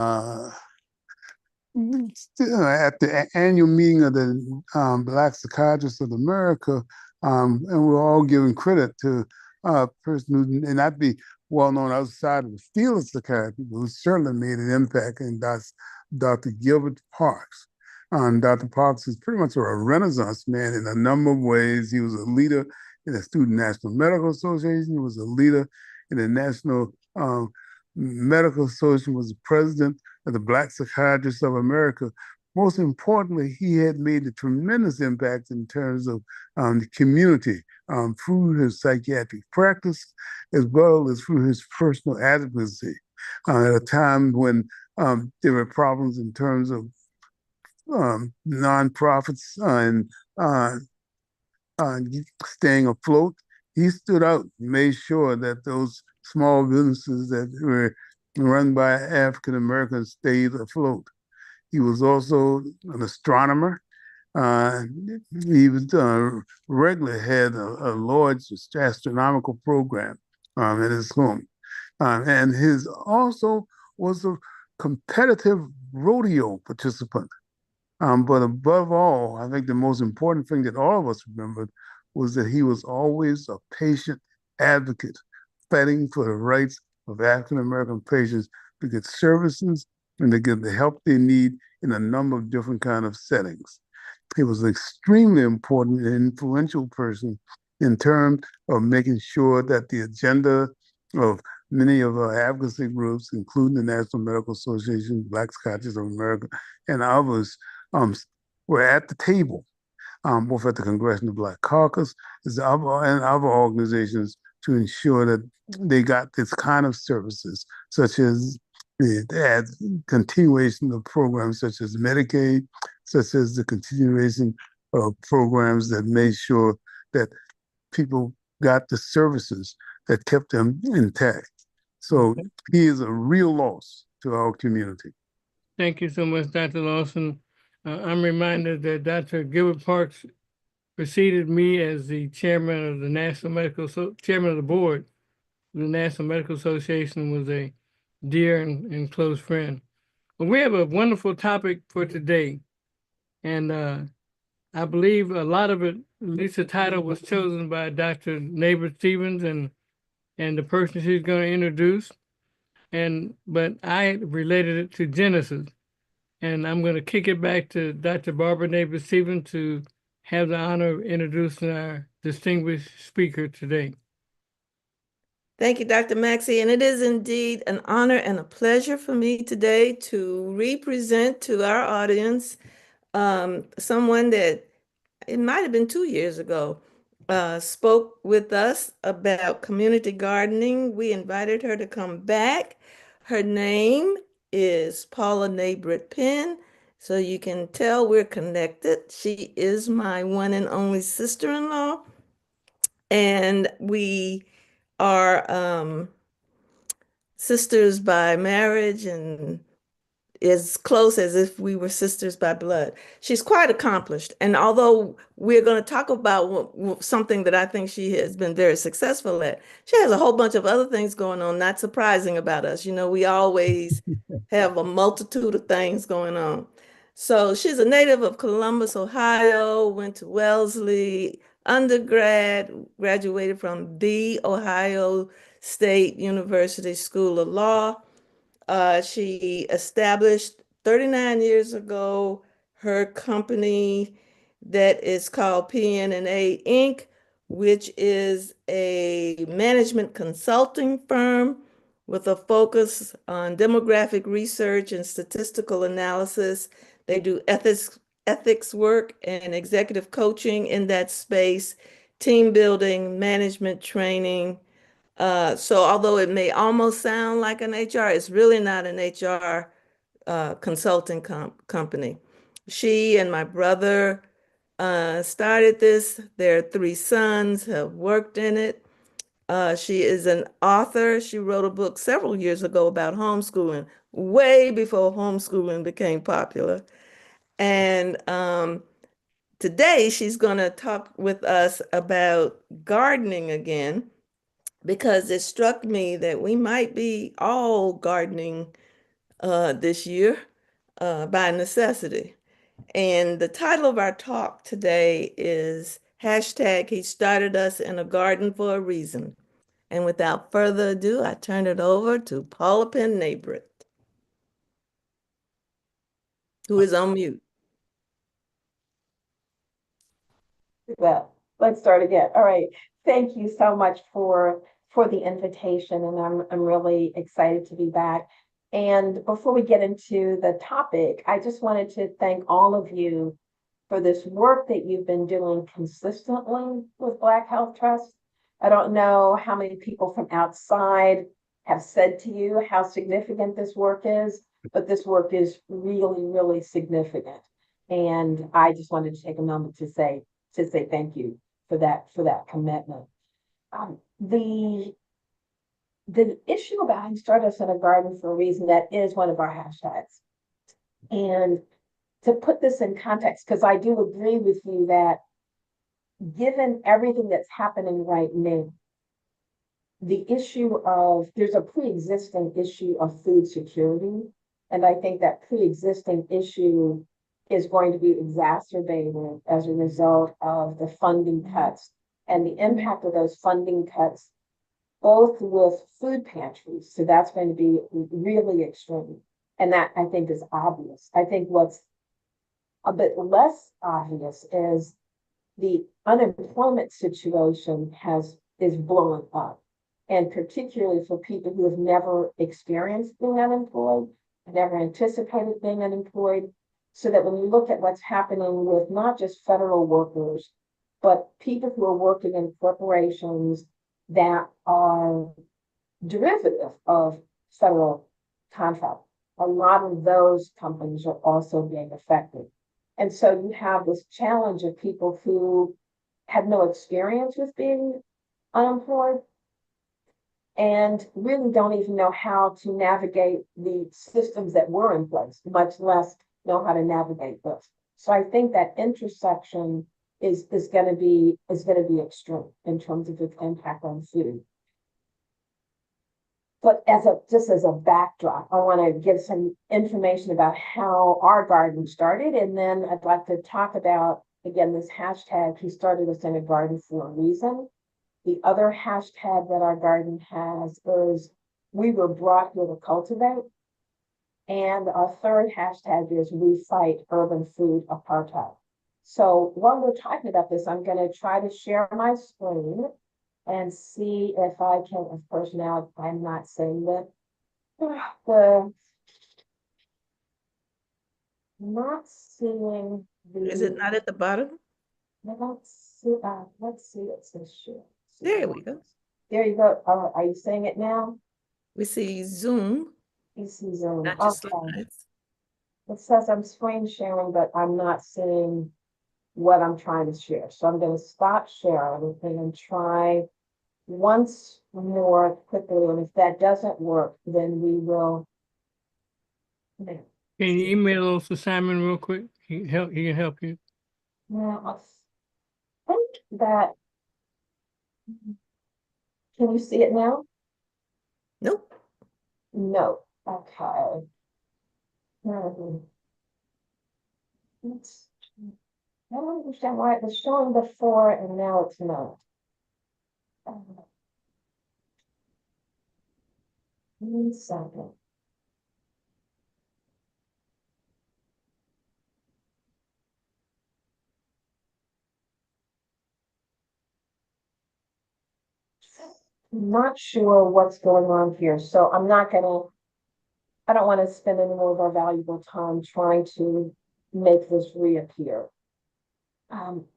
uh, at the annual meeting of the Black Psychiatrists of America, and we're all giving credit to a person who may not be well known outside of the field of psychiatry, but who certainly made an impact, and that's Dr. Gilbert Parks. Dr. Parks is pretty much a Renaissance man in a number of ways. He was a leader in the Student National Medical Association. He was a leader in the National Medical Association, was the president of the Black Psychiatrists of America. Most importantly, he had made a tremendous impact in terms of the community through his psychiatric practice, as well as through his personal advocacy at a time when there were problems in terms of nonprofits and staying afloat. He stood out, made sure that those small businesses that were run by African Americans stayed afloat. He was also an astronomer. Uh, he was regularly had a large astronomical program at his home, and his also was a competitive rodeo participant. But above all, I think the most important thing that all of us remembered was that he was always a patient advocate, fighting for the rights of African American patients to get services and to get the help they need in a number of different kind of settings. He was an extremely important and influential person in terms of making sure that the agenda of many of our advocacy groups, including the National Medical Association, Black Psychiatrists of America, and others, um, were at the table, both at the Congressional Black Caucus and other organizations to ensure that they got this kind of services, such as the continuation of programs such as Medicaid, such as the continuation of programs that made sure that people got the services that kept them intact. So he is a real loss to our community. Thank you so much, Dr. Lawson. I'm reminded that Dr. Gilbert Parks preceded me as the chairman of the chairman of the board of the National Medical Association, was a dear and close friend. But we have a wonderful topic for today. And I believe a lot of it, at least the title, was chosen by Dr. Neighbor Stevens and the person she's going to introduce. But I related it to Genesis. And I'm going to kick it back to Dr. Barbara Neighbor Stevens to have the honor of introducing our distinguished speaker today. Thank you, Dr. Maxey. And it is indeed an honor and a pleasure for me today to represent to our audience someone that it might have been 2 years ago, spoke with us about community gardening. We invited her to come back. Her name is Paula Naybrit Penn. So you can tell we're connected. She is my one and only sister-in-law. And we are sisters by marriage and as close as if we were sisters by blood. She's quite accomplished. And although we're going to talk about something that I think she has been very successful at, she has a whole bunch of other things going on, not surprising about us. You know, we always have a multitude of things going on. So she's a native of Columbus, Ohio, went to Wellesley undergrad, graduated from the Ohio State University School of Law. She established 39 years ago her company that is called PN&A Inc., which is a management consulting firm with a focus on demographic research and statistical analysis. They do ethics work and executive coaching in that space, team building, management training. So although it may almost sound like an HR, it's really not an HR consulting company. She and my brother started this. Their three sons have worked in it. She is an author. She wrote a book several years ago about homeschooling, way before homeschooling became popular. And today she's going to talk with us about gardening again, because it struck me that we might be all gardening this year by necessity. And the title of our talk today is hashtag He Started Us in a Garden for a Reason. And without further ado, I turn it over to Paula Penn Nabrit, who is on mute. Well, let's start again. All right. Thank you so much for the invitation, and I'm really excited to be back. And before we get into the topic, I just wanted to thank all of you for this work that you've been doing consistently with Black Health Trust. I don't know how many people from outside have said to you how significant this work is, but this work is really, really significant. And I just wanted to take a moment to say thank you for that commitment. The issue about He Started Us in a Garden for a Reason, that is one of our hashtags. And to put this in context, because I do agree with you that given everything that's happening right now, the issue of, there's a pre-existing issue of food security. And I think that pre-existing issue is going to be exacerbated as a result of the funding cuts and the impact of those funding cuts, both with food pantries. So that's going to be really extreme. And that, I think, is obvious. I think what's a bit less obvious is the unemployment situation is blowing up. And particularly for people who have never experienced being unemployed, never anticipated being unemployed. So that when you look at what's happening with not just federal workers, but people who are working in corporations that are derivative of federal contract, a lot of those companies are also being affected. And so you have this challenge of people who have no experience with being unemployed and really don't even know how to navigate the systems that were in place, much less know how to navigate those. So I think that intersection is going to be extreme in terms of its impact on food. But just as a backdrop, I want to give some information about how our garden started, and then I'd like to talk about, again, this hashtag, He Started Us in a Garden for a Reason. The other hashtag that our garden has is We Were Brought Here to Cultivate. And our third hashtag is We Fight Urban Food Apartheid. So while we're talking about this, I'm going to try to share my screen and see if I can, of course, now I'm not saying that not seeing the. Is it not at the bottom? Let's see, it says share. There we go. There you go. Are you seeing it now? We see Zoom, You see Zoom. not your Okay. slides. It says I'm screen sharing, but I'm not seeing what I'm trying to share. So I'm going to stop sharing and try once more quickly. And if that doesn't work, then we will. Can you email those to Simon real quick? He can help you. Now, I think that. Can you see it now? Nope. No. Okay. I don't understand why it was showing before and now it's not. One second. I'm not sure what's going on here, so I don't want to spend any more of our valuable time trying to make this reappear.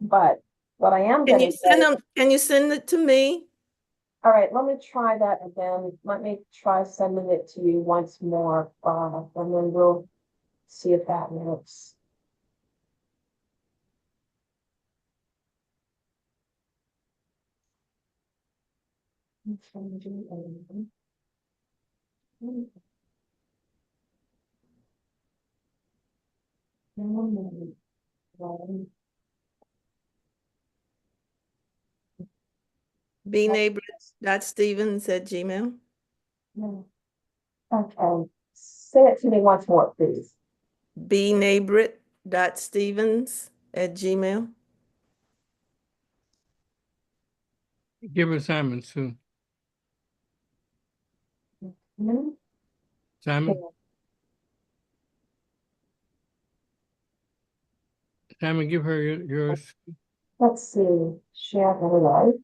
But what I am Can going you to send them? Can you send it to me? all right, let me try that again. Let me try sending it to you once more, and then we'll see if that works. bneighbors.stevens@gmail.com. No. Okay, Say it to me once more, please. bnabrit.stevens@gmail. Give her Simon soon. Mhm. Simon, Simon, give her yours. Let's see, share the life.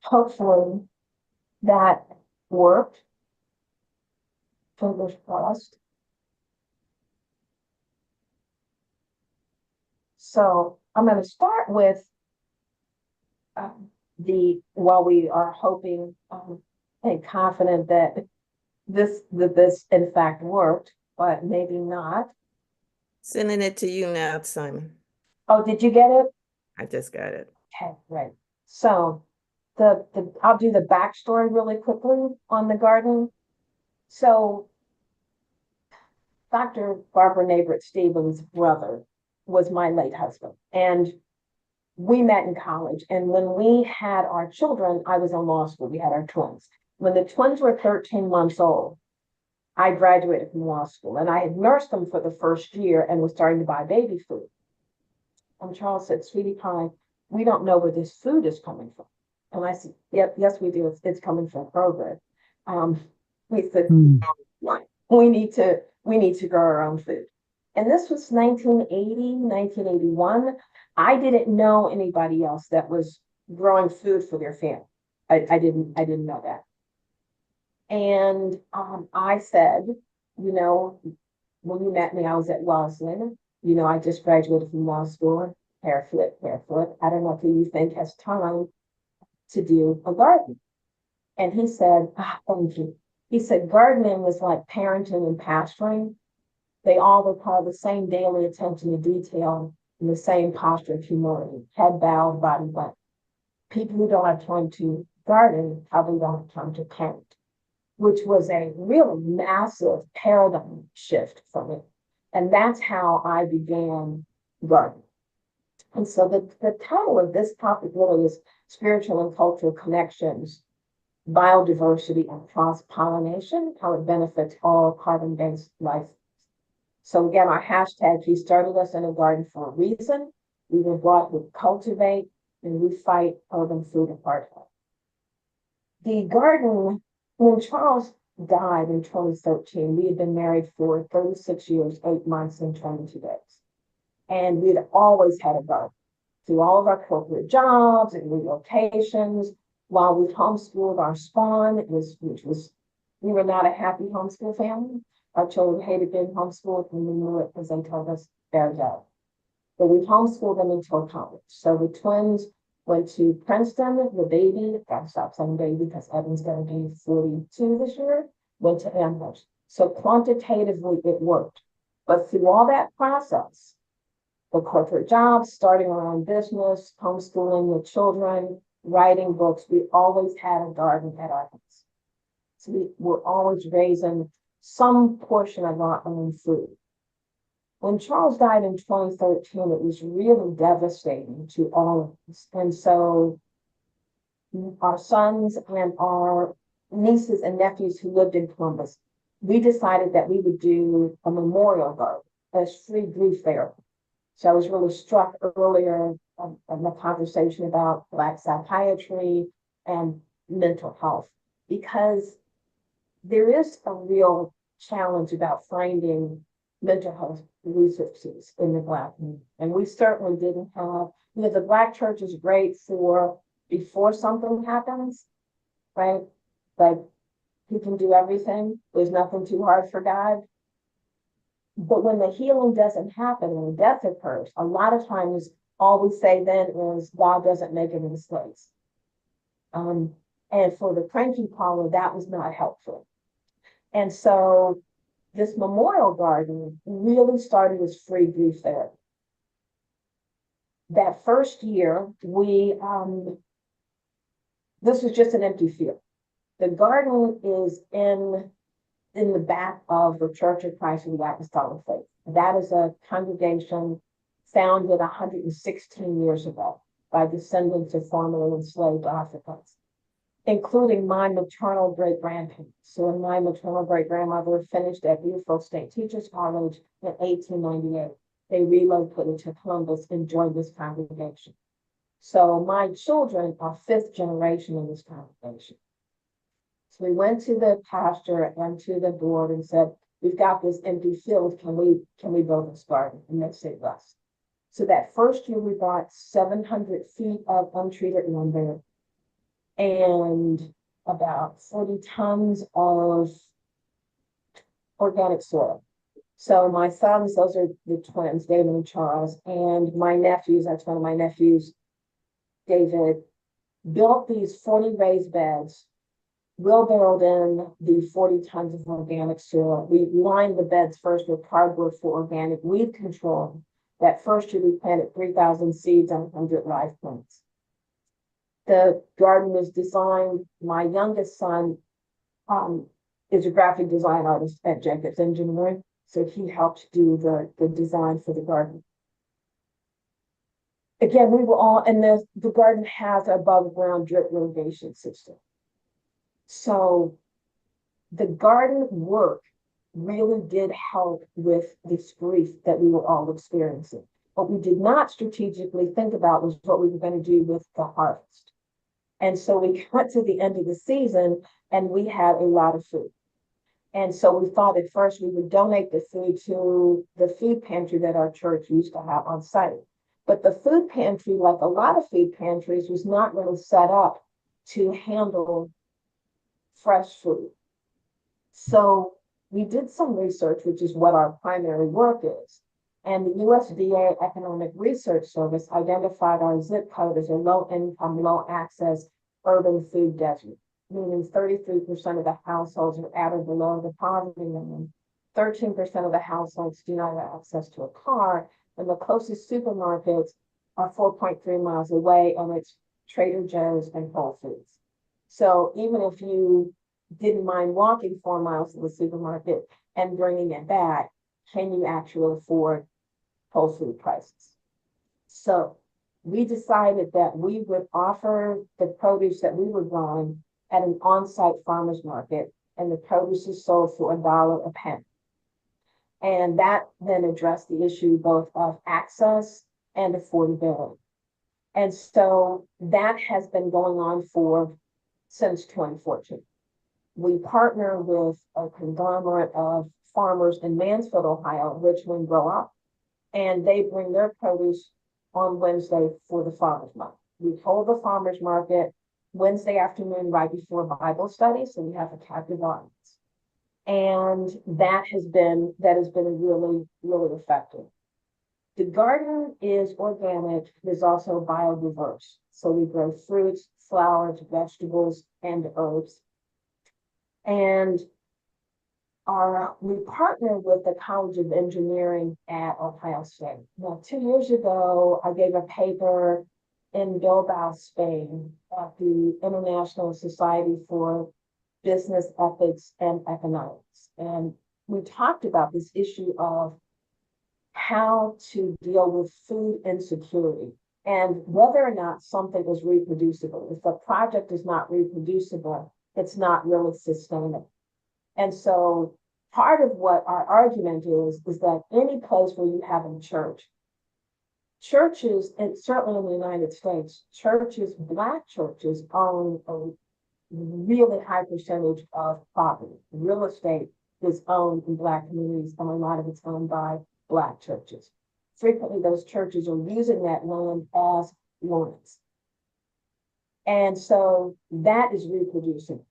Hopefully that worked. Fingers crossed. So I'm going to start with while we are hoping and confident that this in fact worked, but maybe not. Sending it to you now, Simon. Oh, did you get it? I just got it. Okay, great. So I'll do the backstory really quickly on the garden. So Dr. Barbara Nabrit Stevens' brother was my late husband, and we met in college. And when we had our children, I was in law school. We had our twins. When the twins were 13 months old, I graduated from law school, and I had nursed them for the first year and was starting to buy baby food. And Charles said, "Sweetie pie, we don't know where this food is coming from." And I said, "Yep, yes, we do. It's coming from Kroger." We said, we need to grow our own food. And this was 1980, 1981. I didn't know anybody else that was growing food for their family. I didn't know that. And I said, you know, when you met me, I was at Wellesley. You know, I just graduated from law school, hair flip. I don't know if you think has time to do a garden. And he said, thank you. He said, gardening is like parenting and pastoring. They all require the same daily attention to detail and the same posture of humility, head bowed, body bent. People who don't have time to garden probably don't have time to parent, which was a really massive paradigm shift for me. And that's how I began gardening. And so the title of this topic really is Spiritual and Cultural Connections, Biodiversity and Cross-Pollination, how it benefits all carbon-based life. So again, our hashtag, he started us in a garden for a reason. We were brought to cultivate and we fight urban food apartheid. The garden, when Charles died in 2013, we had been married for 36 years, 8 months, and 22 days. And we'd always had a garden through all of our corporate jobs and relocations. While we homeschooled our spawn, we were not a happy homeschool family. Our children hated being homeschooled, and we knew it because they told us bear down. But we homeschooled them until college. So the twins went to Princeton, the baby, gotta stop saying baby because Evan's gonna be 42 this year, went to Amherst. So quantitatively it worked. But through all that process, the corporate jobs, starting our own business, homeschooling the children, writing books, we always had a garden at our house. So we were always raising some portion of our own food. When Charles died in 2013, it was really devastating to all of us. And so our sons and our nieces and nephews who lived in Columbus, we decided that we would do a memorial garden as free grief therapy. So I was really struck earlier in the conversation about Black psychiatry and mental health, because there is a real challenge about finding mental health resources in the Black community. And we certainly didn't have, the Black church is great for before something happens, right? Like he can do everything. There's nothing too hard for God. But when the healing doesn't happen, when death occurs, a lot of times all we say then is God doesn't make any mistakes. And for the cranky parlor, that was not helpful. And so this memorial garden really started as free grief therapy. That first year, this was just an empty field. The garden is in the back of the Church of Christ of the Apostolic Faith. That is a congregation founded 116 years ago by descendants of formerly enslaved Africans. including my maternal great-grandparents. So when my maternal great-grandmother finished at Buford State Teachers College in 1898, they relocated to Columbus and joined this congregation. So my children are fifth generation in this congregation. So we went to the pastor and to the board and said, we've got this empty field, can we build this garden? And they said yes. So that first year we bought 700 feet of untreated lumber and about 40 tons of organic soil. So my sons, those are the twins, David and Charles, and my nephews, that's one of my nephews, David, built these 40 raised beds, wheelbarrowed in the 40 tons of organic soil. We lined the beds first with cardboard for organic weed control. That first year we planted 3,000 seeds on 100 live plants. The garden was designed, my youngest son is a graphic design artist at Jacobs Engineering, so he helped do the design for the garden. Again, we were all, and the garden has an above ground drip irrigation system. So the garden work really did help with this grief that we were all experiencing. What we did not strategically think about was what we were going to do with the harvest. And so we got to the end of the season and we had a lot of food. And so we thought at first we would donate the food to the food pantry that our church used to have on site. But the food pantry, like a lot of food pantries, was not really set up to handle fresh food. So we did some research, which is what our primary work is. And the USDA Economic Research Service identified our zip code as a low income, low access urban food desert, meaning 33% of the households are at or below the poverty line. 13% of the households do not have access to a car, and the closest supermarkets are 4.3 miles away, and it's Trader Joe's and Whole Foods. So even if you didn't mind walking 4 miles to the supermarket and bringing it back, can you actually afford whole food prices? So we decided that we would offer the produce that we were growing at an on-site farmer's market, and the produce is sold for $1 a pound. And that then addressed the issue both of access and affordability. And so that has been going on since 2014. We partner with a conglomerate of farmers in Mansfield, Ohio, Richmond Grow Up, and they bring their produce on Wednesday for the farmers market. We hold the farmers market Wednesday afternoon right before Bible study, so we have a captive audience. And that has been really, really effective. The garden is organic, it is also biodiverse. So we grow fruits, flowers, vegetables, and herbs. And we partner with the College of Engineering at Ohio State. Now, 2 years ago, I gave a paper in Bilbao, Spain, at the International Society for Business Ethics and Economics. And we talked about this issue of how to deal with food insecurity and whether or not something is reproducible. If a project is not reproducible, it's not really sustainable. And so part of what our argument is that any place where you have a church, churches, and certainly in the United States, churches, Black churches own a really high percentage of property. Real estate is owned in Black communities, and a lot of it's owned by Black churches. Frequently, those churches are using that land as loans. And so that is reproducible.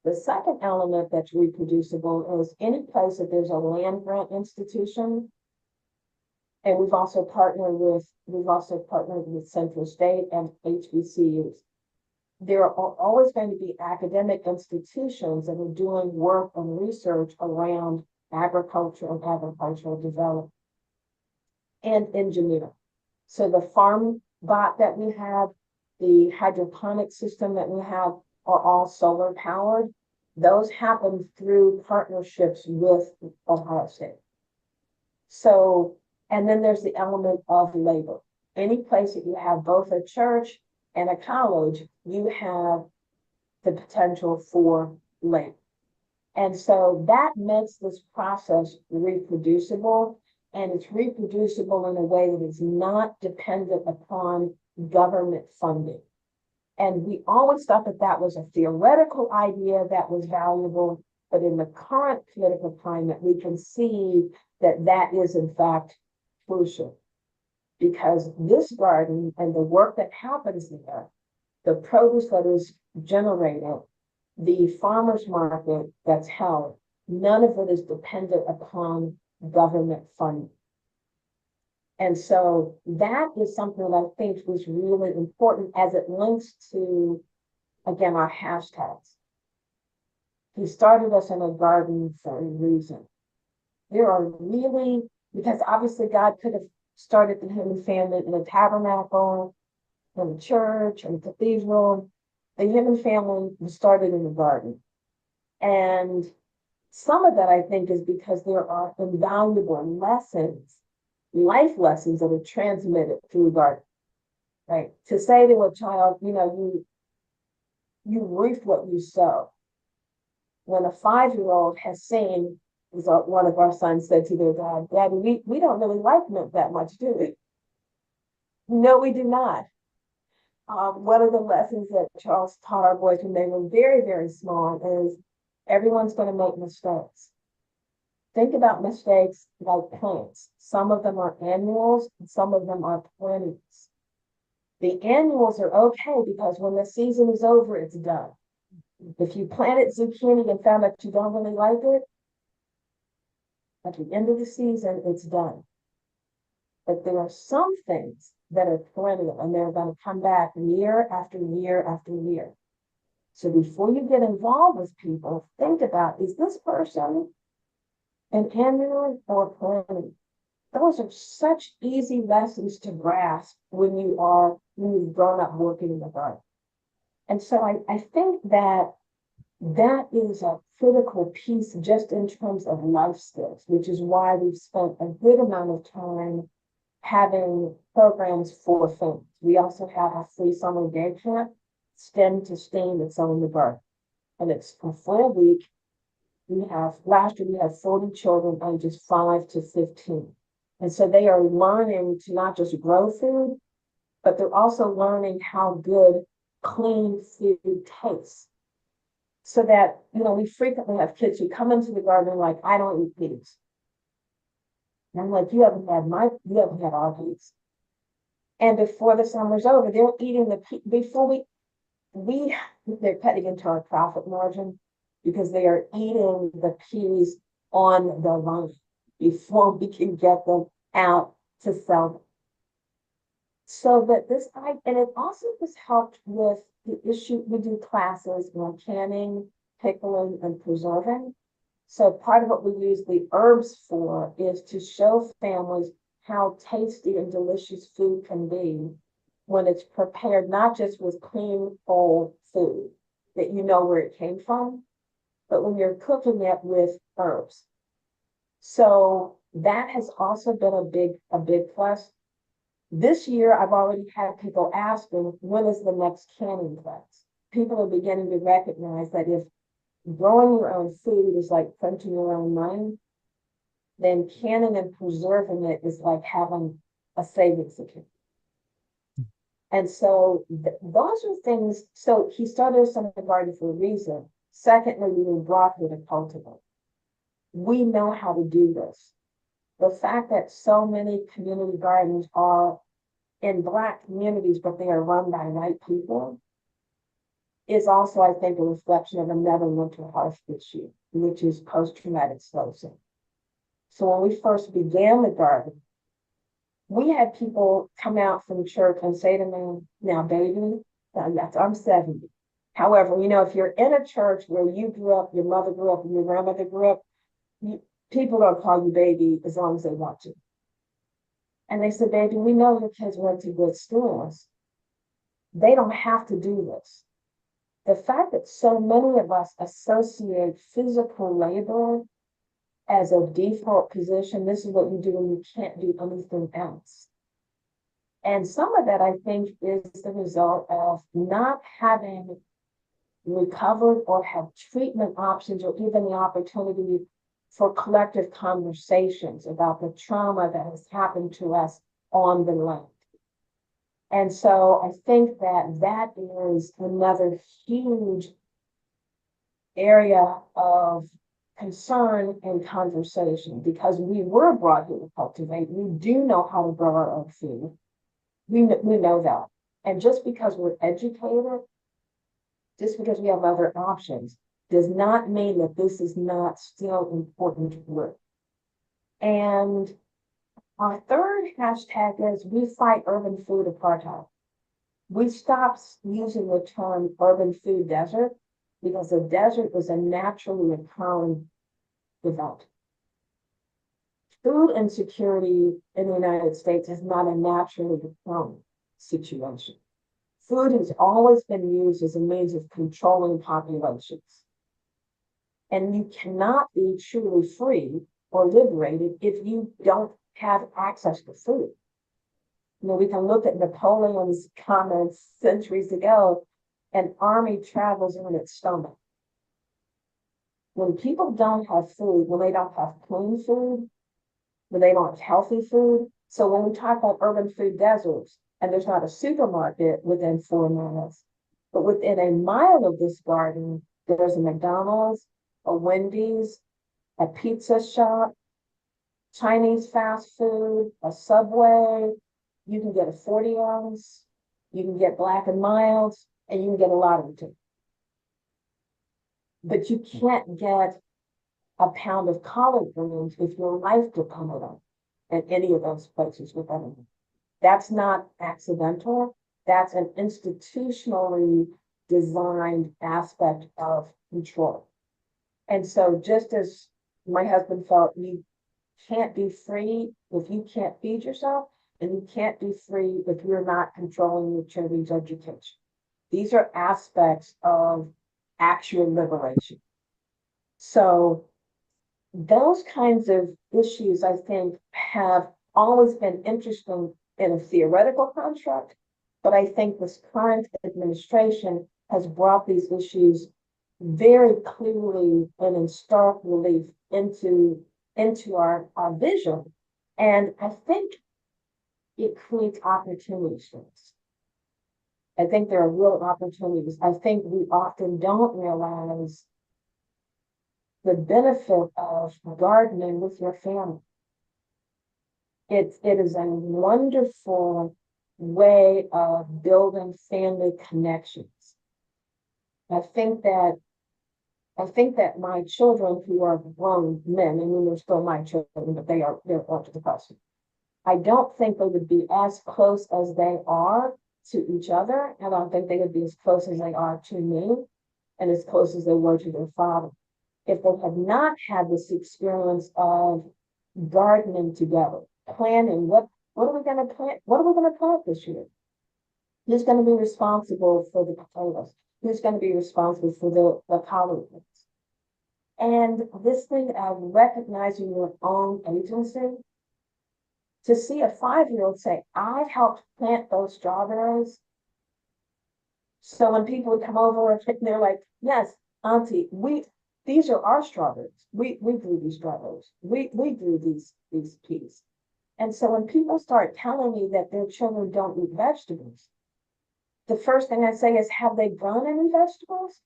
The second element that's reproducible is any place that there's a land grant institution. And we've also partnered with Central State and HBCUs. There are always going to be academic institutions that are doing work and research around agriculture and agricultural development and engineering. So the farm bot that we have, the hydroponic system that we have are all solar powered. Those happen through partnerships with Ohio State. So, and then there's the element of labor. Any place that you have both a church and a college, you have the potential for labor. And so that makes this process reproducible, and it's reproducible in a way that is not dependent upon government funding. And we always thought that that was a theoretical idea that was valuable, but in the current political climate, we can see that that is in fact crucial. Because this garden and the work that happens there, the produce that is generated, the farmers market that's held, none of it is dependent upon government funding. And so that is something that I think was really important as it links to, again, our hashtags. He started us in a garden for a reason. There are really, because obviously God could have started the human family in a tabernacle, in a church, in a cathedral. The human family was started in the garden. And some of that, I think, is because there are invaluable lessons, life lessons that are transmitted through the garden, right? To say to a child, you know, you reap what you sow. When a 5-year-old has seen, as one of our sons said to their dad, Daddy, we don't really like milk that much, do we? No, we do not. One of the lessons that Charles taught our boys when they were very, very small is everyone's going to make mistakes. Think about mistakes like plants. Some of them are annuals, and some of them are perennials. The annuals are okay because when the season is over, it's done. If you planted zucchini and found that you don't really like it, at the end of the season, it's done. But there are some things that are perennial and they're going to come back year after year after year. So before you get involved with people, think about, is this person an annual or perennial? Those are such easy lessons to grasp when you've grown up working in the garden. And so I think that is a critical piece just in terms of life skills, which is why we've spent a good amount of time having programs for families. We also have a free summer day camp, STEM to STEAM, that's on the garden. And it's a full week. Last year we had 40 children ages 5 to 15. And so they are learning to not just grow food, but they're also learning how good clean food tastes. So that, you know, we frequently have kids who come into the garden like, I don't eat peas. And I'm like, you haven't had our peas. And before the summer's over, they're eating the peas. Before they're cutting into our profit margin because they are eating the peas on the line before we can get them out to sell them. So that and it also was helped with the issue. We do classes on canning, pickling, and preserving. So part of what we use the herbs for is to show families how tasty and delicious food can be when it's prepared, not just with clean, whole food that you know where it came from, but when you're cooking it with herbs. So that has also been a big plus. This year, I've already had people asking, when is the next canning class? People are beginning to recognize that if growing your own food is like printing your own money, then canning and preserving it is like having a savings account. And so those are things. So he started us in the garden for a reason. Secondly, we were brought here to cultivate. We know how to do this. The fact that so many community gardens are in Black communities, but they are run by white people, is also, I think, a reflection of another mental health issue, which is post-traumatic slave syndrome. So when we first began the garden, we had people come out from church and say to me, now, baby, yes, I'm 70. However, you know, if you're in a church where you grew up, your mother grew up, and your grandmother grew up, people don't call you baby as long as they want to. And they said, baby, we know your kids went to good schools. They don't have to do this. The fact that so many of us associate physical labor as a default position, this is what you do when you can't do anything else. And some of that, I think, is the result of not having recovered or have treatment options or even the opportunity for collective conversations about the trauma that has happened to us on the land. And so I think that that is another huge area of concern and conversation, because we were brought here to cultivate. We do know how to grow our own food. We know that. And just because we're educated, just because we have other options, does not mean that this is not still important work. And our third hashtag is we fight urban food apartheid. We stopped using the term urban food desert because the desert is a naturally occurring event. Food insecurity in the United States is not a naturally occurring situation. Food has always been used as a means of controlling populations. And you cannot be truly free or liberated if you don't have access to food. You know, we can look at Napoleon's comments centuries ago: an army travels on its stomach. When people don't have food, when they don't have clean food, when they don't have healthy food. So when we talk about urban food deserts, and there's not a supermarket within 4 minutes, but within a mile of this garden, there's a McDonald's, a Wendy's, a pizza shop, Chinese fast food, a Subway. You can get a 40 ounce, you can get Black and Milds, and you can get a lot of it. But you can't get a pound of collard greens if your life depended on it at any of those places with anyone. That's not accidental. That's an institutionally designed aspect of control. And so just as my husband felt you can't be free if you can't feed yourself, and you can't be free if you're not controlling your children's education. These are aspects of actual liberation. So those kinds of issues, I think, have always been interesting in a theoretical construct, but I think this current administration has brought these issues very clearly and in stark relief into our vision. And I think it creates opportunities for us. I think there are real opportunities. I think we often don't realize the benefit of gardening with your family. It is a wonderful way of building family connections. I think that my children, who are grown men, and they're still my children, but they're up to the question. I don't think they would be as close as they are to each other. I don't think they would be as close as they are to me and as close as they were to their father if they had not had this experience of gardening together, planning what are we going to plant? What are we going to plant this year? Who's going to be responsible for the potatoes? Who's going to be responsible for the collard greens? And this thing of recognizing your own agency, to see a 5-year-old say, I helped plant those strawberries. So when people would come over and they're like, yes, Auntie, these are our strawberries. We grew these strawberries. We grew these peas. And so when people start telling me that their children don't eat vegetables, the first thing I say is, have they grown any vegetables?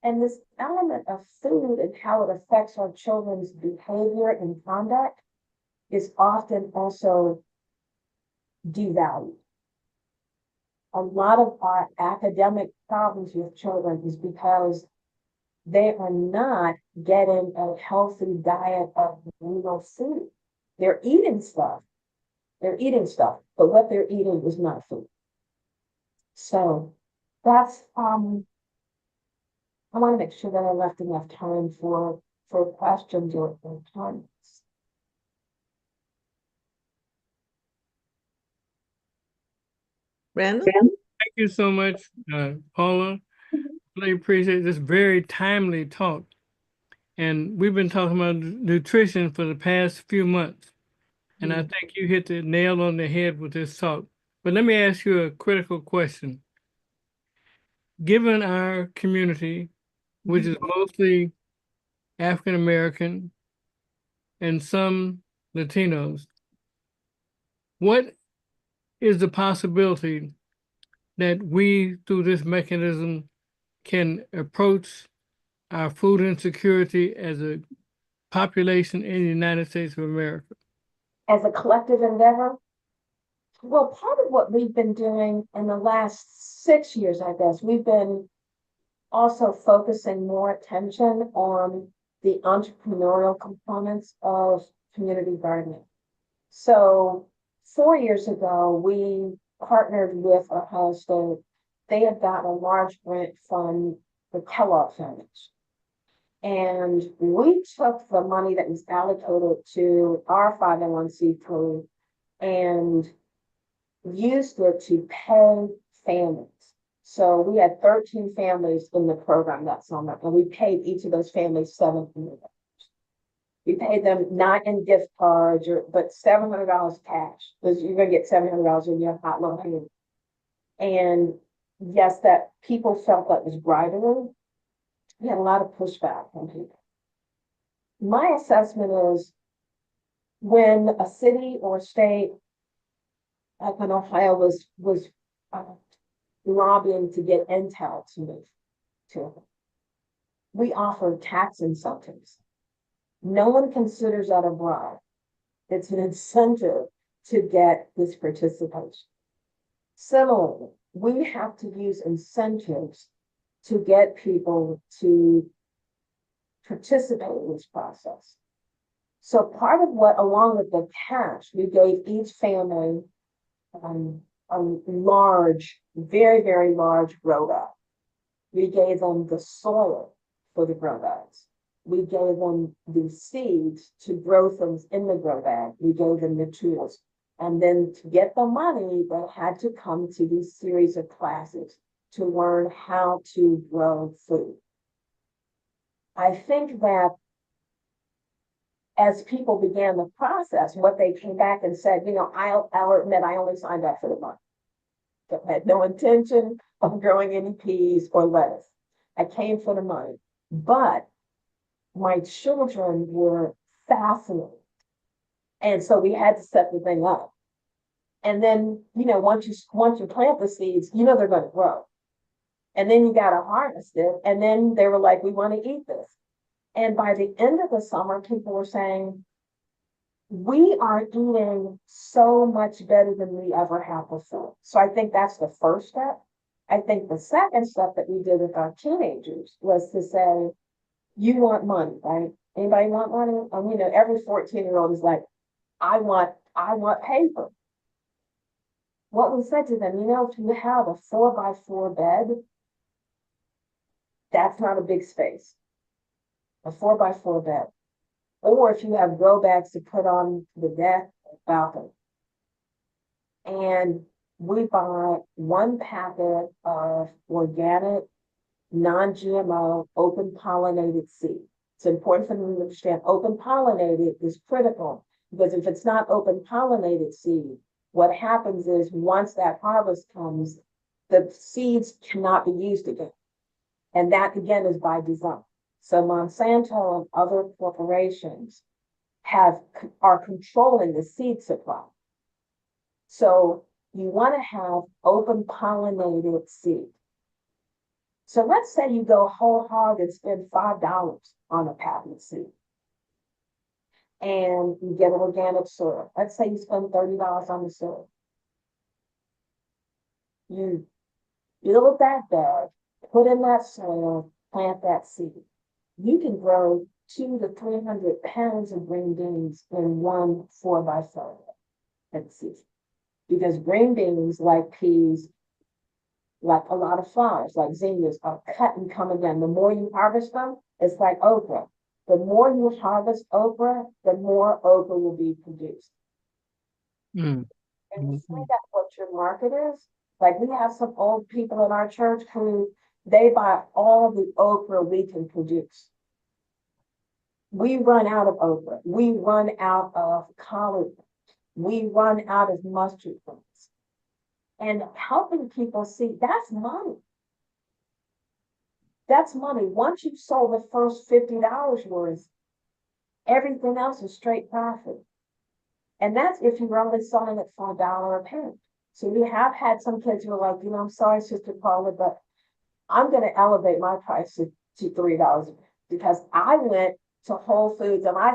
And this element of food and how it affects our children's behavior and conduct is often also devalued. A lot of our academic problems with children is because they are not getting a healthy diet of real food. They're eating stuff, but what they're eating is not food. So that's, I want to make sure that I left enough time for questions or comments. Randall? Thank you so much, Paula. Really appreciate this very timely talk. And we've been talking about nutrition for the past few months. And I think you hit the nail on the head with this talk. But let me ask you a critical question. given our community, which is mostly African American and some Latinos, what is the possibility that we, through this mechanism, can approach our food insecurity as a population in the United States of America? As a collective endeavor? Well, part of what we've been doing in the last 6 years, I guess, we've been also focusing more attention on the entrepreneurial components of community gardening. So 4 years ago, we partnered with Ohio State. They had gotten a large grant from the Kellogg Foundation. And we took the money that was allocated to our 501c3 and used it to pay families. So we had 13 families in the program that summer, and we paid each of those families $700. We paid them not in gift cards, but $700 cash, because you're going to get $700 when you have hot low hand. And yes, that people felt that was bribery. We had a lot of pushback from people. My assessment is when a city or state, like in Ohio, was lobbying to get Intel to move to it, we offered tax incentives. No one considers that a bribe. It's an incentive to get this participation. Similarly, we have to use incentives to get people to participate in this process. So part of what, along with the cash, we gave each family a large, very, very large grow bag. We gave them the soil for the grow bags. We gave them the seeds to grow things in the grow bag. We gave them the tools. And then to get the money, they had to come to these series of classes to learn how to grow food. I think that as people began the process, what they came back and said, I'll admit I only signed up for the money. I had no intention of growing any peas or lettuce. I came for the money, but my children were fascinated. And so we had to set the thing up. And then, once you plant the seeds, they're going to grow. And then you got to harvest it. And then they were like, we want to eat this. And by the end of the summer, people were saying, we are eating so much better than we ever have before. So I think that's the first step. I think the second step that we did with our teenagers was to say, you want money, right? Anybody want money? Every 14-year-old is like, I want paper. What we said to them, if you have a 4x4 bed, that's not a big space. A 4x4 bed. Or if you have grow bags to put on the deck or balcony. And we buy 1 packet of organic, non-GMO, open pollinated seed. It's important for them to understand open pollinated is critical, because if it's not open pollinated seed, what happens is once that harvest comes, the seeds cannot be used again. And that again is by design. So Monsanto and other corporations are controlling the seed supply. So you want to have open pollinated seed. So let's say you go whole hog and spend $5 on a patent seed. And you get organic soil. Let's say you spend $30 on the soil. You build that bed, put in that soil, plant that seed. You can grow 200 to 300 pounds of green beans in 1 4x4 season. Because green beans, like peas, like a lot of flowers, like zinnias, are cut and come again. The more you harvest them, it's like okra. The more you harvest okra, the more okra will be produced. And you find out what your market is. Like we have some old people in our church who they buy all the okra we can produce. We run out of okra. We run out of collard. We run out of mustard greens. And helping people see that's money. That's money. Once you've sold the first $50 worth, everything else is straight profit. And that's if you're only selling it for $1 a pound. So we have had some kids who are like, I'm sorry, Sister Paula, but I'm going to elevate my price to $3 because I went to Whole Foods and I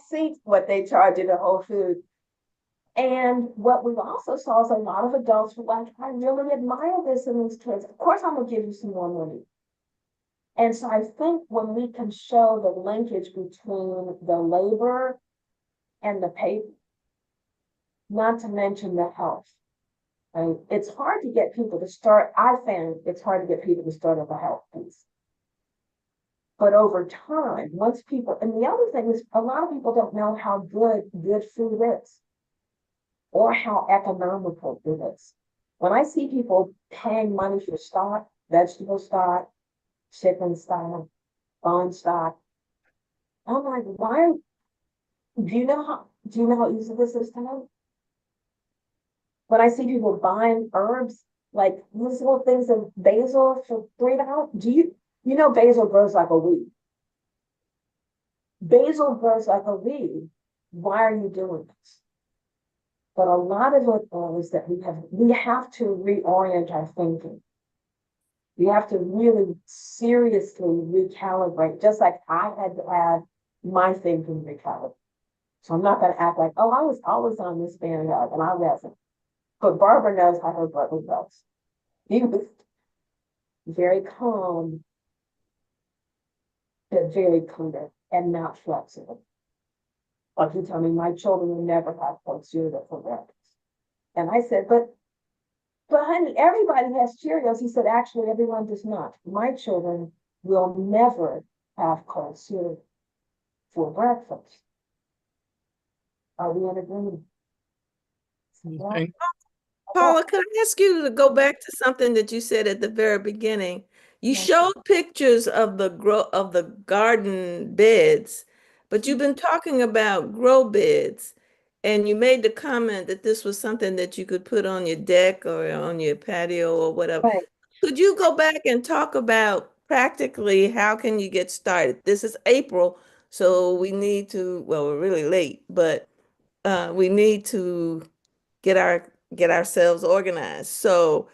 see what they charge at Whole Foods. And what we also saw is a lot of adults were like, I really admire this in these kids. Of course, I'm going to give you some more money. And so I think when we can show the linkage between the labor and the pay, not to mention the health, right? It's hard to get people to start. I found it's hard to get people to start at the health piece. But over time, once people, and the other thing is a lot of people don't know how good food is or how economical it is. When I see people paying money for stock, vegetable stock, chicken stock, bone stock, I'm like, why? Do you know how easy this is to know? When I see people buying herbs, like these little things of basil for $3, you know basil grows like a weed. Basil grows like a weed. Why are you doing this? But a lot of it is that we have to reorient our thinking. We have to really seriously recalibrate, just like I had to have my thinking recalibrated. So I'm not going to act like, oh, I was always on this bandwagon, and I wasn't. But Barbara knows how her brother was. He was very calm, but very clear and not flexible. Like he told me, my children will never have cold cereal for breakfast. And I said, but honey, everybody has Cheerios. He said, actually, everyone does not. My children will never have cold cereal for breakfast. Are we in agreement? Thank- Paula, can I ask you to go back to something that you said at the very beginning? You Yes. showed pictures of the garden beds, but you've been talking about grow beds, and you made the comment that this was something that you could put on your deck or on your patio or whatever. Right. Could you go back and talk about practically how can you get started? This is April, so we need to, well, we're really late, but we need to get ourselves organized. So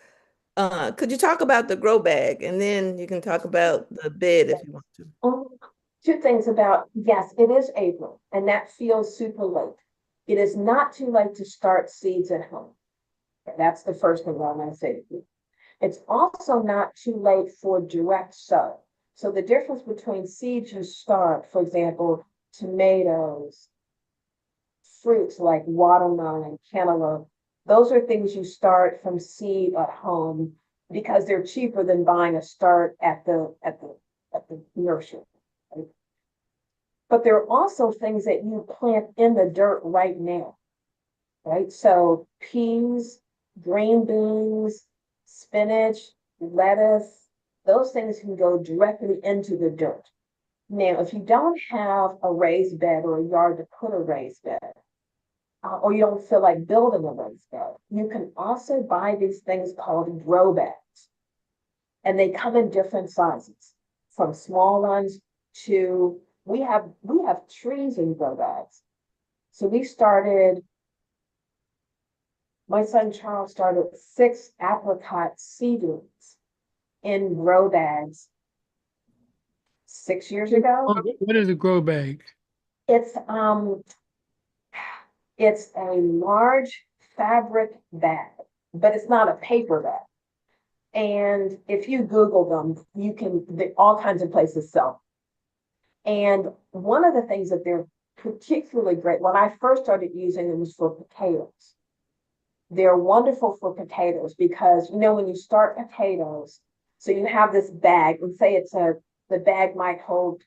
could you talk about the grow bag, and then you can talk about the bed if you want to. Two things about, yes, it is April, and that feels super late. It is not too late to start seeds at home. That's the first thing I'm going to say to you. It's also not too late for direct sow. So the difference between seeds you start, for example, tomatoes, fruits like watermelon and cantaloupe, those are things you start from seed at home because they're cheaper than buying a start at the nursery. Right? But there are also things that you plant in the dirt right now, right? So peas, green beans, spinach, lettuce, those things can go directly into the dirt. Now, if you don't have a raised bed or a yard to put a raised bed, or you don't feel like building a raised bed, you can also buy these things called grow bags. And they come in different sizes, from small ones to, we have trees in grow bags. So my son Charles started 6 apricot seedlings in grow bags 6 years ago. What is a grow bag? It's a large fabric bag, but it's not a paper bag. And if you Google them, all kinds of places sell. And one of the things that they're particularly great, when I first started using them, was for potatoes. They're wonderful for potatoes because, when you start potatoes, so you have this bag, and say the bag might hold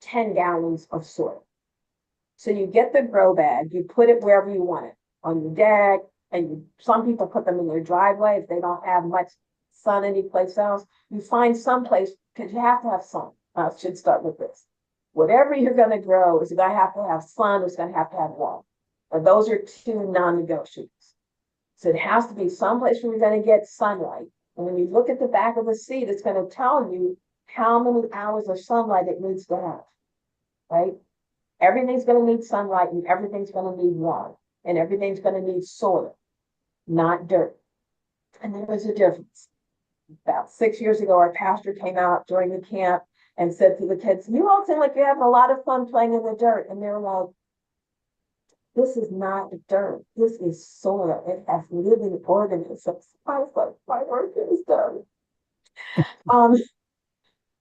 10 gallons of soil. So you get the grow bag, you put it wherever you want it, on your deck, and some people put them in their driveway if they don't have much sun anyplace else. You find some place, because you have to have sun. I should start with this. Whatever you're going to grow is going to have sun, it's going to have water. And those are 2 non-negotiables. So it has to be someplace where you're going to get sunlight, And when you look at the back of the seed, it's going to tell you how many hours of sunlight it needs to have, right? Everything's going to need sunlight and everything's going to need water and everything's going to need soil, not dirt. And there is a difference. About 6 years ago, our pastor came out during the camp and said to the kids, "You all seem like you're having a lot of fun playing in the dirt." And they're like, "This is not dirt. This is soil. It has living organisms." I was like, "My work is done."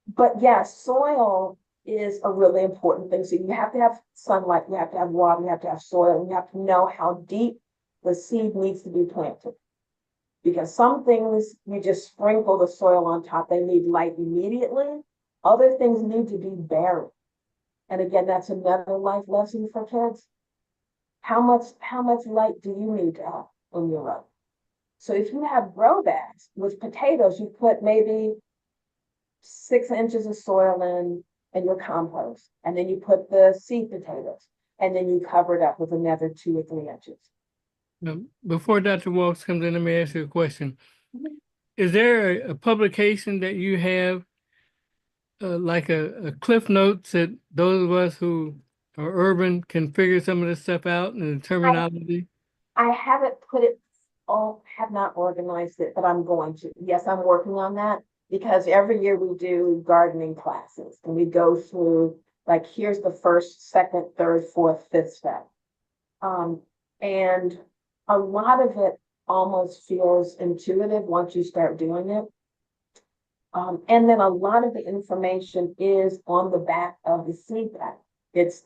But yes, soil is a really important thing. So you have to have sunlight, you have to have water, you have to have soil, and you have to know how deep the seed needs to be planted. Because some things you just sprinkle the soil on top, they need light immediately. Other things need to be buried. And again, that's another life lesson for kids. How much light do you need to have in your life? So if you have grow bags with potatoes, you put maybe 6 inches of soil in and your compost, and then you put the seed potatoes, and then you cover it up with another 2 or 3 inches. Before Dr. Walks comes in, let me ask you a question. Mhm. Is there a publication that you have, like a Cliff Notes that those of us who are urban can figure some of this stuff out and the terminology? I haven't put it, have not organized it, but I'm going to. Yes, I'm working on that because every year we do gardening classes and we go through, like, here's the first, second, third, fourth, fifth step. And a lot of it almost feels intuitive once you start doing it. And then a lot of the information is on the back of the seed bag. It's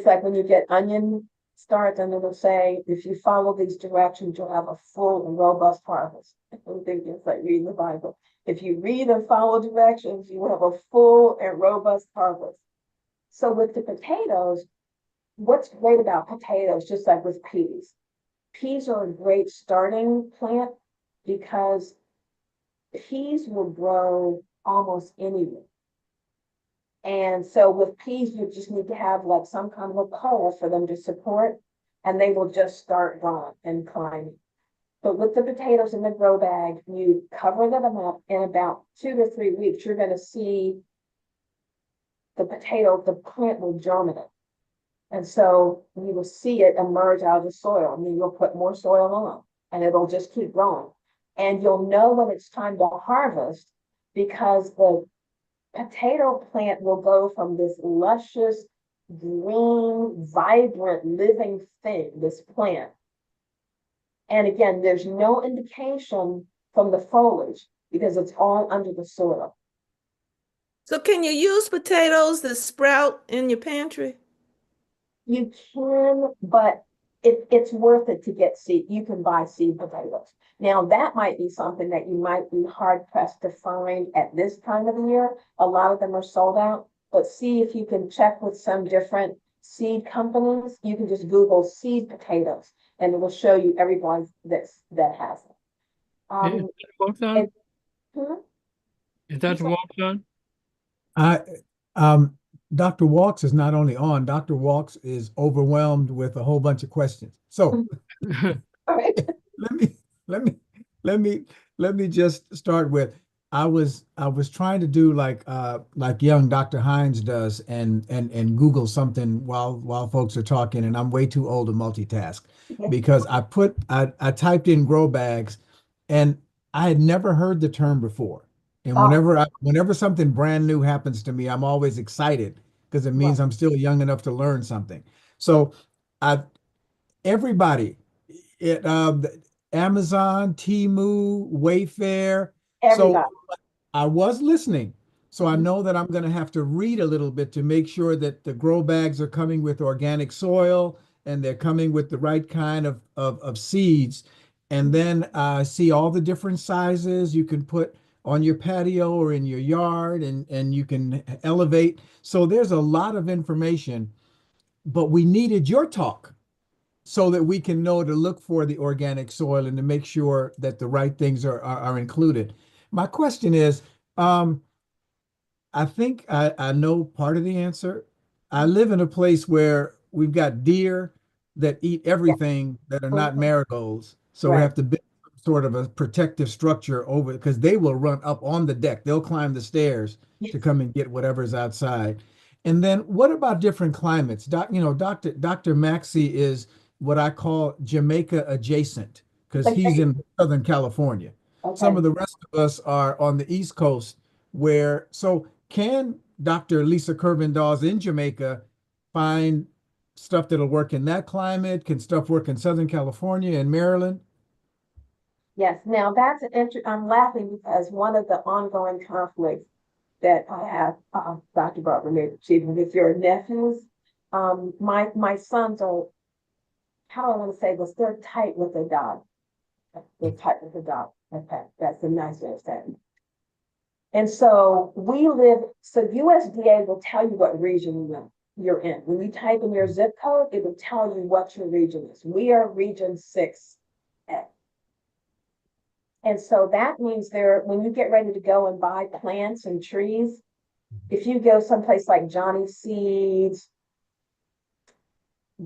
like when you get onion starts and it'll say, if you follow these directions, you'll have a full and robust harvest. I think it's like reading the Bible. If you read and follow directions, you will have a full and robust harvest. So with the potatoes, what's great about potatoes, just like with peas are a great starting plant because peas will grow almost anywhere. And so with peas, you just need to have like some kind of a pole for them to support, and they will just start growing and climbing. But with the potatoes in the grow bag, you cover them up in about 2 to 3 weeks, you're going to see the plant will germinate. And so you will see it emerge out of the soil, and then you'll put more soil on, and it'll just keep growing. And you'll know when it's time to harvest because the potato plant will go from this luscious, green, vibrant, living thing, this plant. And again, there's no indication from the foliage because it's all under the soil. So can you use potatoes that sprout in your pantry? You can, but it's worth it to get seed. You can buy seed potatoes. Now, that might be something that you might be hard pressed to find at this time of the year. A lot of them are sold out, but see if you can check with some different seed companies. You can just Google seed potatoes and it will show you everyone that has it. Is Dr. Walks on? and- Is Dr. Walks on? I, Dr. Walks is not only on, Dr. Walks is overwhelmed with a whole bunch of questions. So all right. let me just start with, I was trying to do like young Dr. Hines does and Google something while folks are talking, and I'm way too old to multitask because I typed in grow bags and I had never heard the term before. And whenever something brand new happens to me, I'm always excited because it means I'm still young enough to learn something. So everybody, Amazon, Temu, Wayfair. Everybody. So I was listening. So I know that I'm going to have to read a little bit to make sure that the grow bags are coming with organic soil and they're coming with the right kind of seeds. And then see all the different sizes you can put on your patio or in your yard, and you can elevate. So there's a lot of information, but we needed your talk so that we can know to look for the organic soil and to make sure that the right things are included. My question is, I think I know part of the answer. I live in a place where we've got deer that eat everything that are not marigolds. So we Right. have to build sort of a protective structure over, because they will run up on the deck. They'll climb the stairs to come and get whatever's outside. And then what about different climates? Dr. Maxey is what I call Jamaica adjacent because he's Okay. in Southern California. Some Okay. of the rest of us are on the East Coast so can Dr. Lisa Kirvin-Dawes in Jamaica find stuff that'll work in that climate? Can stuff work in Southern California and Maryland? Yes, now that's I'm laughing because one of the ongoing conflicts that I have, Dr. Barbara maybe with your nephews, my sons are, how do I want to say this? They're tight with their dog. They're tight with the dog. Okay, that's a nice way of saying it. And so so USDA will tell you what region you're in. When you type in your zip code, it will tell you what your region is. We are region 6A. And so that means when you get ready to go and buy plants and trees, if you go someplace like Johnny Seeds,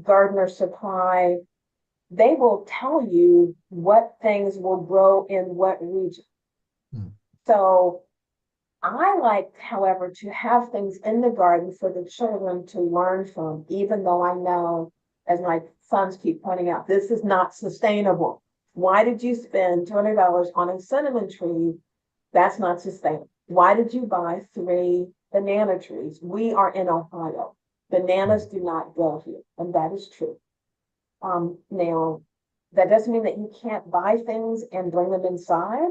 Gardener Supply, they will tell you what things will grow in what region. So I like, however, to have things in the garden for the children to learn from, even though I know, as my sons keep pointing out, this is not sustainable. Why did you spend $200 on a cinnamon tree? That's not sustainable. Why did you buy 3 banana trees? We are in Ohio. Bananas do not grow here, and that is true. Now, that doesn't mean that you can't buy things and bring them inside.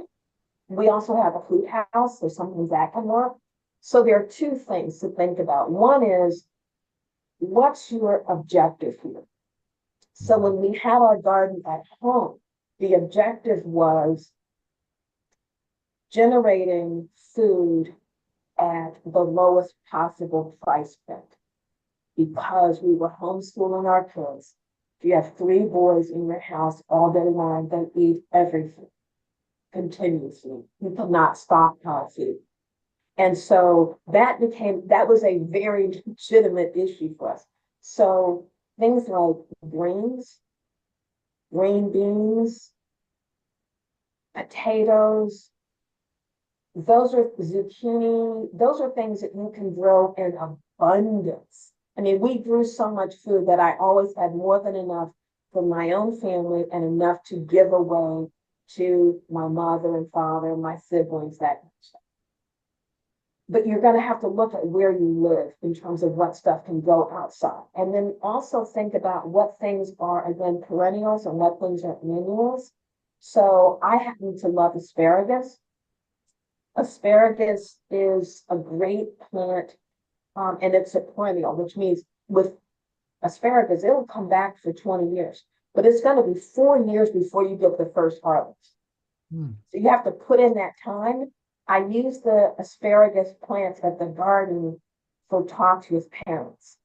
We also have a food house, so sometimes that can work. So there are 2 things to think about. One is, what's your objective here? So when we had our garden at home, the objective was generating food at the lowest possible price point because we were homeschooling our kids. If you have 3 boys in your house all day long, they eat everything continuously. You cannot stockpile food. And so that was a very legitimate issue for us. So things like greens, green beans, potatoes, those are zucchini, those are things that you can grow in abundance. I mean, we grew so much food that I always had more than enough for my own family and enough to give away to my mother and father, my siblings, that kind of stuff. But you're going to have to look at where you live in terms of what stuff can go outside. And then also think about what things are, again, perennials and what things are annuals. So I happen to love asparagus. Asparagus is a great plant, and it's a perennial, which means with asparagus, it'll come back for 20 years. But it's going to be 4 years before you get the first harvest. So you have to put in that time. I use the asparagus plants at the garden for talks with parents.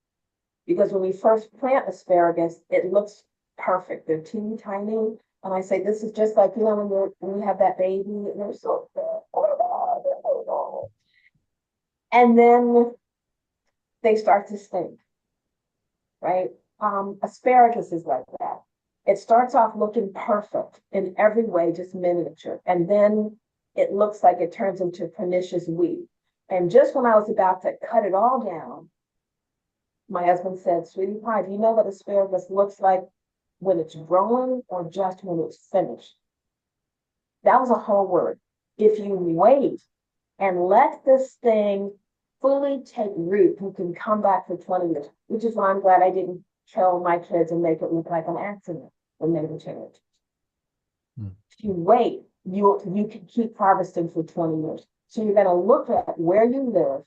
Because when we first plant asparagus, it looks perfect. They're teeny tiny. And I say, this is just like, when you have that baby, and they're so big. And then they start to stink, right? Asparagus is like that. It starts off looking perfect in every way, just miniature. And then it looks like it turns into pernicious weed. And just when I was about to cut it all down, my husband said, sweetie pie, do you know what asparagus looks like when it's growing or just when it's finished? That was a whole word. If you wait and let this thing fully take root, you can come back for 20 years, which is why I'm glad I didn't kill my kids and make it look like an accident when they were teenagers. If you wait, you can keep harvesting for 20 years. So you're going to look at where you live,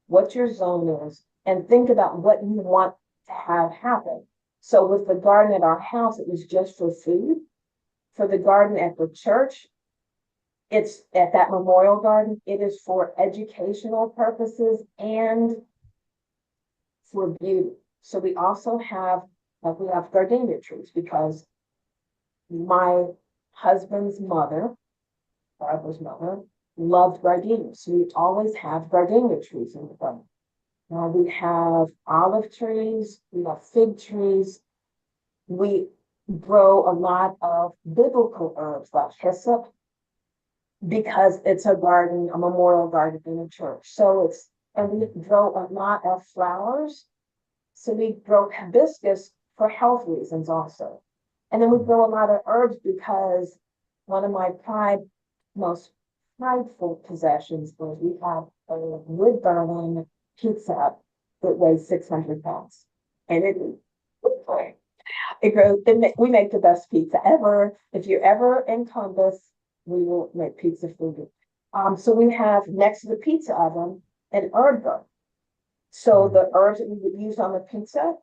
what your zone is, and think about what you want to have happen. So with the garden at our house, it was just for food. For the garden at the church, it's at that memorial garden, it is for educational purposes and for beauty. So we also have, we have gardenia trees because my husband's mother, Barbara's mother, loved gardenias. So we always have gardenia trees in the garden. Now we have olive trees, we have fig trees. We grow a lot of biblical herbs like hyssop because it's a garden, a memorial garden in a church. And we grow a lot of flowers. So we grow hibiscus for health reasons also. And then we grow a lot of herbs because one of my most prideful possessions was we have a wood burning pizza that weighs 600 pounds. And it grows, we make the best pizza ever. If you're ever in Columbus, we will make pizza for you. So we have next to the pizza oven an herb garden. So the herbs that we would use on the pizza,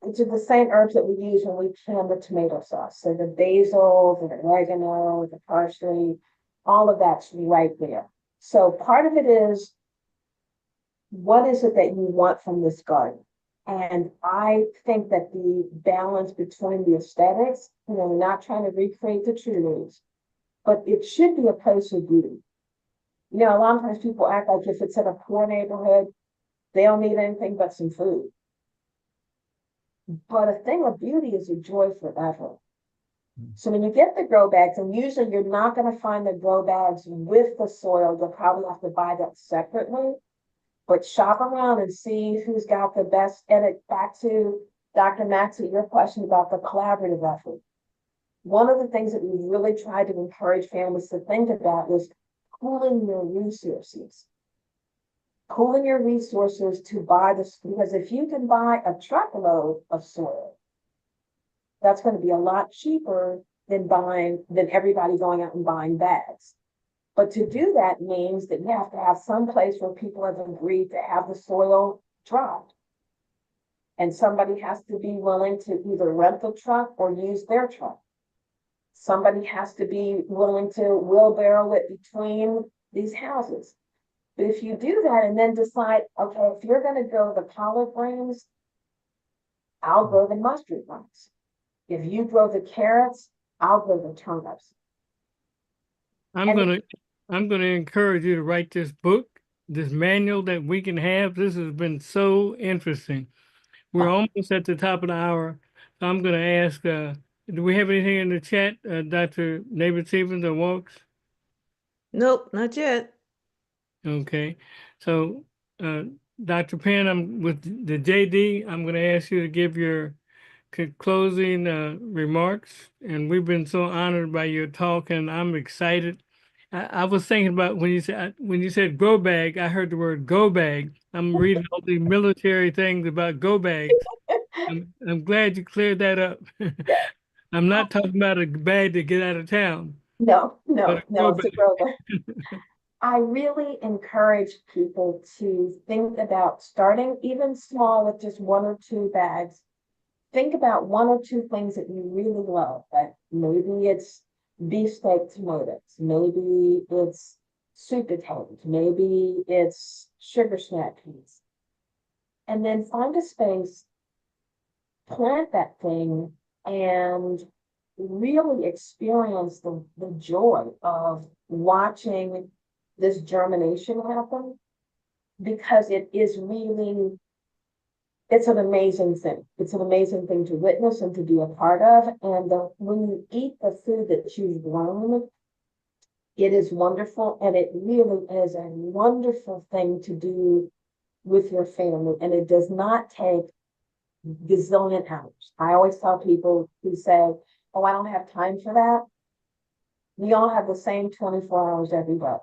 which are the same herbs that we use when we can the tomato sauce. So the basil, the oregano, the parsley, all of that's right there. So part of it is, what is it that you want from this garden? And I think that the balance between the aesthetics, we're not trying to recreate the trees, but it should be a place of beauty. A lot of times people act like if it's in a poor neighborhood, they don't need anything but some food. But a thing of beauty is a joy forever. So when you get the grow bags, and usually you're not going to find the grow bags with the soil, you'll probably have to buy that separately. But shop around and see who's got the best. And back to Dr. Maxey, your question about the collaborative effort. One of the things that we really try to encourage families to think about is pooling your resources. Pooling your resources to buy this, because if you can buy a truckload of soil, that's going to be a lot cheaper than everybody going out and buying bags. But to do that means that you have to have some place where people have agreed to have the soil dropped. And somebody has to be willing to either rent the truck or use their truck. Somebody has to be willing to wheelbarrow it between these houses. But if you do that and then decide, okay, if you're going to grow the collard greens, I'll grow the mustard greens. If you grow the carrots, I'll grow the turnips. I'm gonna encourage you to write this book, this manual that we can have. This has been so interesting. We're almost at the top of the hour. So I'm gonna ask, do we have anything in the chat, Dr. Neighbor-Stevens or Walks? Nope, not yet. Okay, so Dr. Penn, I'm with the JD. I'm gonna ask you to give your closing remarks, and we've been so honored by your talk, and I'm excited. I was thinking about when you said grow bag, I heard the word go bag. I'm reading all the military things about go bags. I'm glad you cleared that up. I'm not talking about a bag to get out of town. No, but it's a grow bag. I really encourage people to think about starting even small with just one or two bags. Think about one or two things that you really love. Like maybe it's beefsteak tomatoes, maybe it's sweet potatoes, maybe it's sugar snap peas. And then find a space, plant that thing, and really experience the joy of watching this germination happen, because it is really, it's an amazing thing. It's an amazing thing to witness and to be a part of. And when you eat the food that you've grown, it is wonderful. And it really is a wonderful thing to do with your family. And it does not take gazillion hours. I always tell people who say, oh, I don't have time for that. We all have the same 24 hours every day.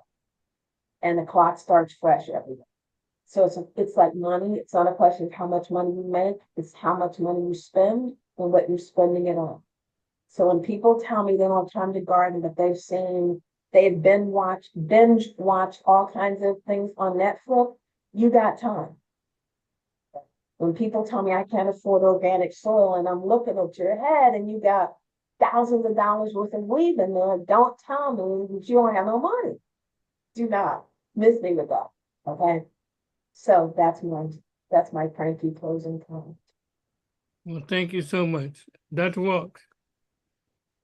And the clock starts fresh every day. So it's like money. It's not a question of how much money you make. It's how much money you spend and what you're spending it on. So when people tell me they don't have time to garden, but they've binge watched all kinds of things on Netflix, you got time. When people tell me I can't afford organic soil, and I'm looking at your head and you got thousands of dollars worth of weed in there, don't tell me that you don't have no money. Do not miss me with that. Okay. So that's my cranky closing comment. Well, thank you so much. Dr. Walks.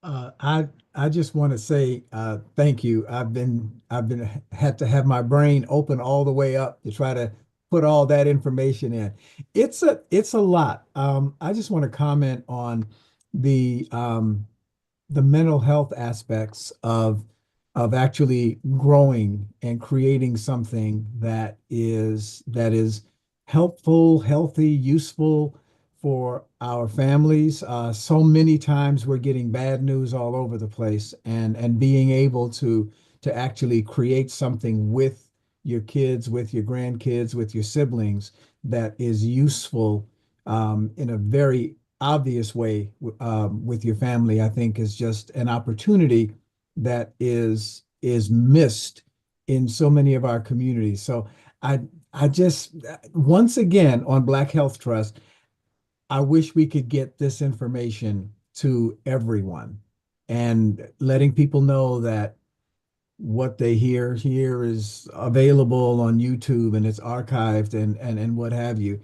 I just want to say thank you. I've had to have my brain open all the way up to try to put all that information in. It's a lot. I just want to comment on the mental health aspects of actually growing and creating something that is helpful, healthy, useful for our families. So many times we're getting bad news all over the place, and being able to actually create something with your kids, with your grandkids, with your siblings that is useful in a very obvious way with your family, I think is just an opportunity that is missed in so many of our communities. So I just once again on Black Health Trust, I wish we could get this information to everyone and letting people know that what they hear here is available on YouTube and it's archived and what have you.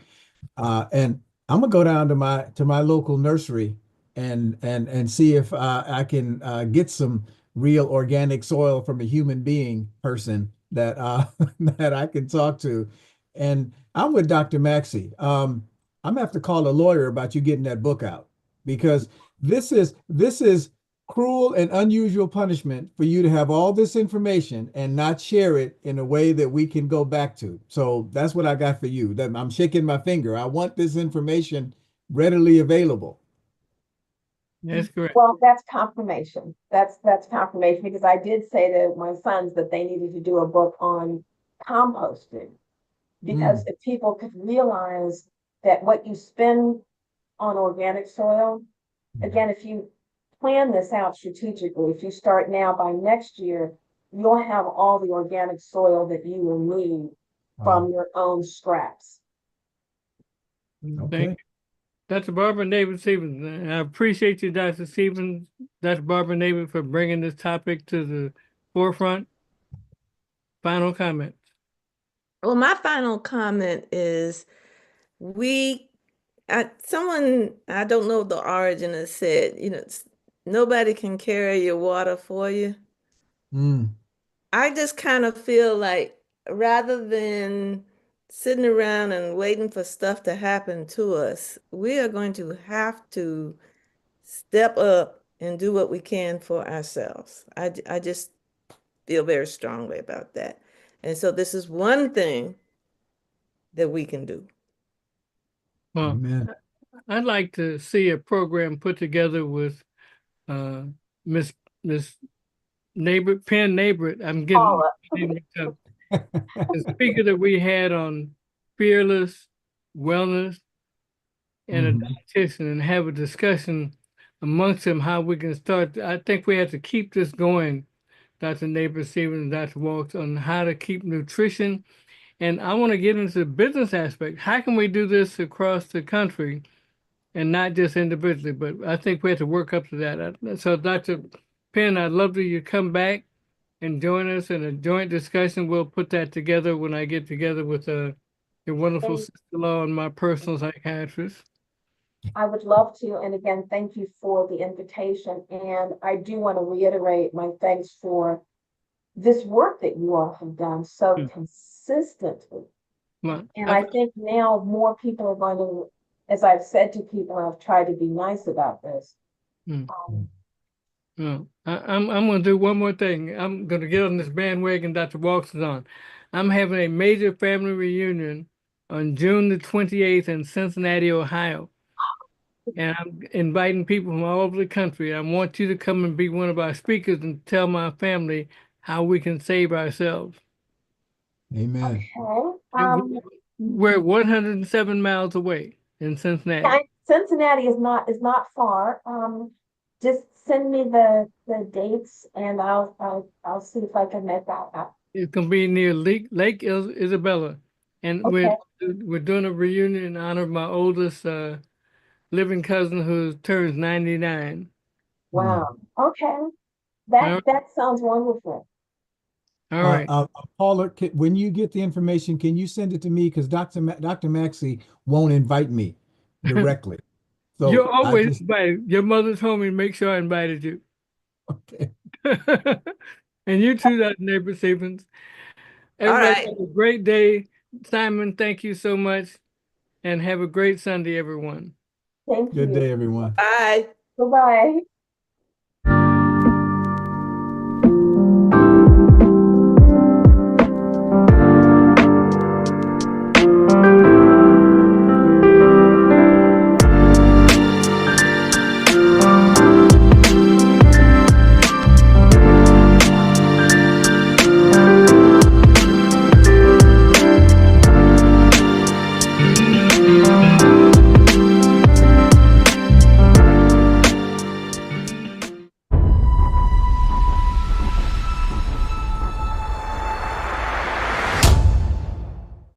And I'm gonna go down to my local nursery and see if I can get some real organic soil from a human being person that that I can talk to. And I'm with Dr. Maxey. I'm gonna have to call a lawyer about you getting that book out because this is cruel and unusual punishment for you to have all this information and not share it in a way that we can go back to. So that's what I got for you. That I'm shaking my finger. I want this information readily available. That's correct. Well, that's confirmation. That's confirmation because I did say to my sons that they needed to do a book on composting because if people could realize that what you spend on organic soil, again, if you plan this out strategically, if you start now, by next year, you'll have all the organic soil that you will need from your own scraps. Thank Okay. you. Dr. Barbara David Stevens, I appreciate you, Dr. Stevens, Dr. Barbara David, for bringing this topic to the forefront. Final comments. Well, my final comment is someone, I don't know the origin, has said, nobody can carry your water for you. Mm. I just kind of feel like rather than sitting around and waiting for stuff to happen to us, we are going to have to step up and do what we can for ourselves. I just feel very strongly about that. And so this is one thing that we can do. Well, Amen. I'd like to see a program put together with Miss Penn Neighbor. I'm getting Paula. my name mixed up. The speaker that we had on fearless wellness and a Mhm. dietitian and have a discussion amongst them how we can start. I think we have to keep this going, Dr. Neighbor Stevens and Dr. Walks, on how to keep nutrition. And I want to get into the business aspect. How can we do this across the country and not just individually? But I think we have to work up to that. So, Dr. Penn, I'd love for you to come back and join us in a joint discussion. We'll put that together when I get together with your wonderful Thank- sister-in-law and my personal psychiatrist. I would love to. And again, thank you for the invitation. And I do want to reiterate my thanks for this work that you all have done so Mm. consistently. Well, And I think now more people are going to, as I've said to people, I've tried to be nice about this. Mm. No, I'm going to do one more thing. I'm going to get on this bandwagon Dr. Walks is on. I'm having a major family reunion on June the 28th in Cincinnati, Ohio. And I'm inviting people from all over the country. I want you to come and be one of our speakers and tell my family how we can save ourselves. Amen. Okay. We're 107 miles away in Cincinnati. Cincinnati is not far. Just send me the dates and I'll see if I can make that happen. It's going to be near Lake Isabella. And Okay. we're doing a reunion in honor of my oldest living cousin who turns 99. Wow. Okay. All right. That sounds wonderful. All right. Paula, when you get the information, can you send it to me? Because Dr. Maxey won't invite me directly. So You're I always just invited. Your mother told me to make sure I invited you. okay. And you too, that neighbor Stevens. All Everybody right. have a great day. Simon, thank you so much. And have a great Sunday, everyone. Thank Good you. day, everyone. Bye. Bye-bye.